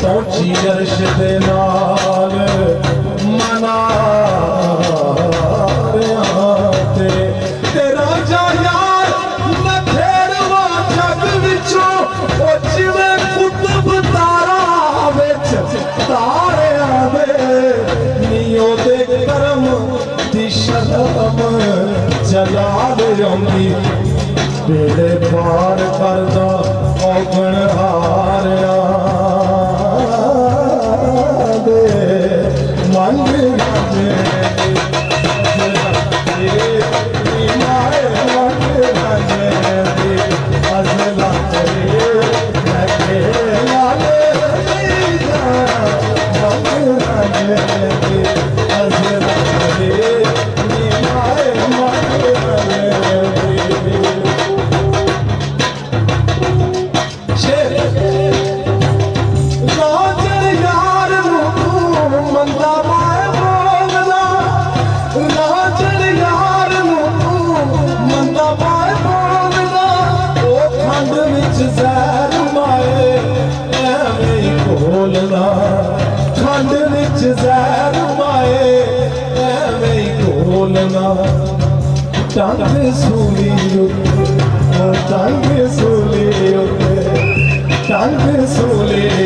पहुंची अर्श दे नाल मना तेरा जा यार मैं फेरवा जग विचों ओ जिवें कुतुब तारा विच तारियां दे नीओ दे करम दी शर्म जलाल आउंदी बेड़े पार करदा औगण हारिया दे मंग खंड विच जहर माए एवें घोलना टंग सूली टंग सूली टंग सूली